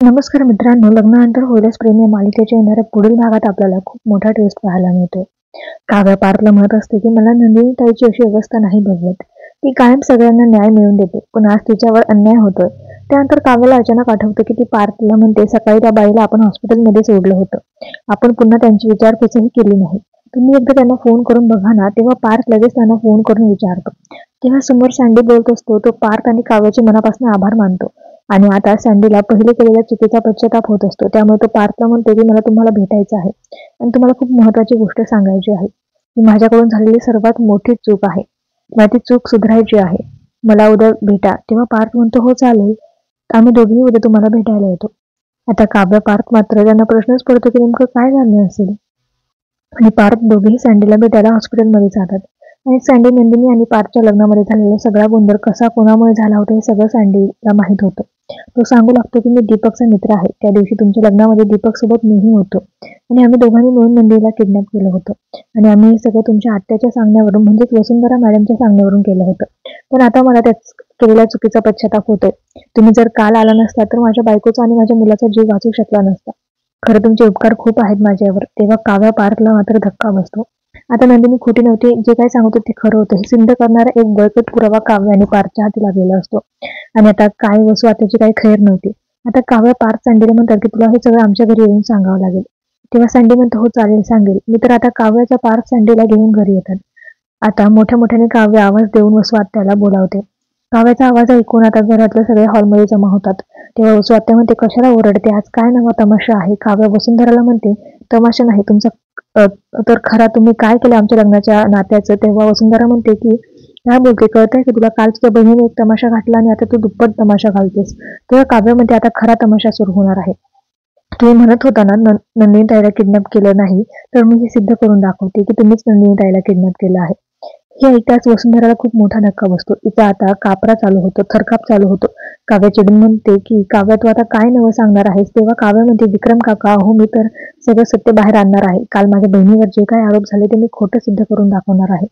नमस्कार मित्रांनो, लग्नानंतर होईलच प्रेम या मालिकेच्या येणाऱ्या पुढील भागात आपल्याला खूप मोठा ट्विस्ट पाहायला मिळतो. काव्या पार्थला म्हणत असते की मला नंदिनी ताईची अशी अवस्था नाही बघवत. ती कायम सगळ्यांना न्याय मिळवून देते, पण आज तिच्यावर अन्याय होतोय. त्यानंतर काव्याला अचानक आठवतं की ती पार्थला म्हणते सकाळी त्या बाईला आपण हॉस्पिटलमध्ये सोडलं होतं. आपण पुन्हा त्यांची विचारपूसही केली नाही. तुम्ही एकदा त्यांना फोन करून बघा ना. तेव्हा पार्थ लगेच त्यांना फोन करून विचारतो. तेव्हा समोर सँडी बोलत असतो. तो पार्थ आणि काव्याचे मनापासून आभार मानतो. आणि आता सँडीला पहिले केलेल्या चुकीचा पश्चाताप होत असतो. त्यामुळे तो पार्थला म्हणतो की मला तुम्हाला भेटायचं आहे आणि तुम्हाला खूप महत्त्वाची गोष्ट सांगायची आहे. ही माझ्याकडून झालेली सर्वात मोठी चूक आहे. मला ती चूक सुधारायची आहे. मला उद्या भेटा. तेव्हा पार्थ म्हणतो हो चालेल. आम्ही दोघेही उद्या तुम्हाला भेटायला येतो. आता काव्य पार्थ मात्र त्यांना प्रश्नच पडतो की नेमकं काय झालं असेल. आणि पार्थ दोघेही सँडीला भेटायला हॉस्पिटलमध्ये जातात. आणि सँडी नंदिनी आणि पार्थच्या लग्नामध्ये झालेला सगळा गोंधळ कसा कोणामुळे झाला होता हे सगळं सँडीला माहीत होतं. तो सांगू लागतो की मी दीपकचा मित्र आहे. त्या दिवशी तुमच्या लग्नामध्ये दीपक सोबत मीही होतो आणि आम्ही दोघांनी मिळून नंदिनीला किडनॅप केलं होतं. आणि आम्ही हे सगळं तुमच्या आत्याच्या सांगण्यावरून म्हणजेच वसुंधरा मॅडमच्या सांगण्यावरून केलं होतं. पण आता मला त्याच केलेल्या चुकीचा पश्चाताप होतोय. तुम्ही जर काल आला नसता तर माझ्या बायकोचा आणि माझ्या मुलाचा जीव वाचू शकला नसता. खरं तुमचे उपकार खूप आहेत माझ्यावर. तेव्हा काव्या पार्थला मात्र धक्का बसतो. आता नंदिनी खोटी नव्हती. जे काही सांगत होती ते खरं होतं. हे सिद्ध करणारा एक बळकट पुरावा काव्य आणि पार्थच्या हाती लागलेला असतो. आणि आता काय वसू त्याची काही खैर नव्हती. आता काव्य पार्थ सँडीला म्हणतात की तुला हे सगळं आमच्या घरी येऊन सांगावं लागेल. तेव्हा सँडी म्हणतो हो चालेल सांगेल. मी तर आता काव्याचा पार्थ सँडीला घेऊन घरी येतात. आता मोठ्या मोठ्याने काव्य आवाज देऊन वसू आत्याला बोलावते. काव्याचा आवाज ऐकून आता घरातले सगळे हॉलमध्ये जमा होतात. तेव्हा वसू आत्या म्हणते कशाला ओरडते, आज काय नवा तमाशा आहे. काव्य वसुंधराला म्हणते तमाशा नाही तुमचा तर खरा तुम्ही काय केलं आमच्या लग्नाच्या नात्याचं. तेव्हा वसुंधरा म्हणते की काय बोलते कळतंय की तुला काल तुझ्या बहिणीने एक तमाशा घातला आणि आता तू दुप्पट तमाशा घालतेस. तेव्हा काव्य म्हणते आता खरा तमाशा सुरू होणार आहे. तुम्ही म्हणत होता ना नंदिनी ताईला किडनॅप केलं नाही, तर मी हे सिद्ध करून दाखवते की तुम्हीच नंदिनी ताईला किडनॅप केलं आहे. हे ऐकताच वसुंधराला खूप मोठा धक्का बसतो. तिचा आता कापरा चालू होतो, थरकाप चालू होतो. काव्य चिडून म्हणते की काव्य तू आता काय नवं सांगणार आहेस. तेव्हा काव्य म्हणते विक्रम काका हो मी तर सगळं सत्य बाहेर आणणार आहे. काल माझ्या बहिणीवर जे काही आरोप झाले ते मी खोटं सिद्ध करून दाखवणार आहे.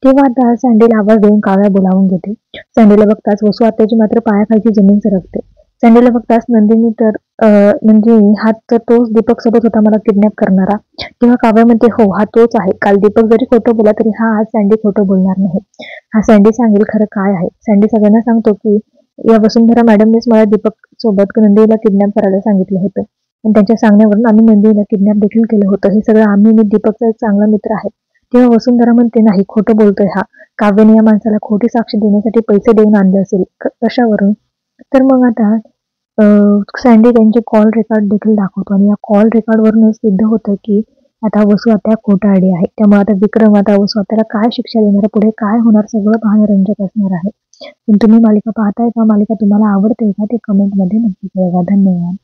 तेव्हा आता सँडीला आवाज देऊन काव्या बोलावून घेते. सँडीला बघताच वसू आत्याची मात्र पायाखालची जमीन सरकते. सँडीला बघताच नंदिनी हा तर तोच दीपक सोबत होता मला किडनॅप करणारा. तेव्हा काव्य म्हणते हो हा तोच आहे. काल दीपक जरी खोटं बोला तरी हा आज सँडी खोटं बोलणार नाही. हा सँडी सांगेल खरं काय आहे. सँडी सगळ्यांना सांगतो की या वसुंधरा मॅडमनेच मला दीपक सोबत नंदिनीला किडनॅप करायला सांगितलं होतं आणि त्यांच्या सांगण्यावरून आम्ही नंदिनीला किडनॅप देखील केलं होतं. हे सगळं मी दीपकचा एक चांगला मित्र आहे. तेव्हा वसुंधरा म्हणते नाही खोटं बोलतोय हा. काव्याने या माणसाला खोटी साक्ष देण्यासाठी पैसे देऊन आणले असेल. कशावरून. तर मग आता सँडी त्यांचे कॉल रेकॉर्ड देखील दाखवतो आणि या कॉल रेकॉर्डवरूनच सिद्ध होतं की आता वसू आत्या खोटारडी आहे. त्यामुळे आता विक्रम आता वसू आत्याला काय शिक्षा देणार, पुढे काय होणार सगळं पाहणं रंजक असणार आहे. पण तुम्ही मालिका पाहताय का? मालिका तुम्हाला आवडते का? ते कमेंटमध्ये नक्की कळवा. धन्यवाद.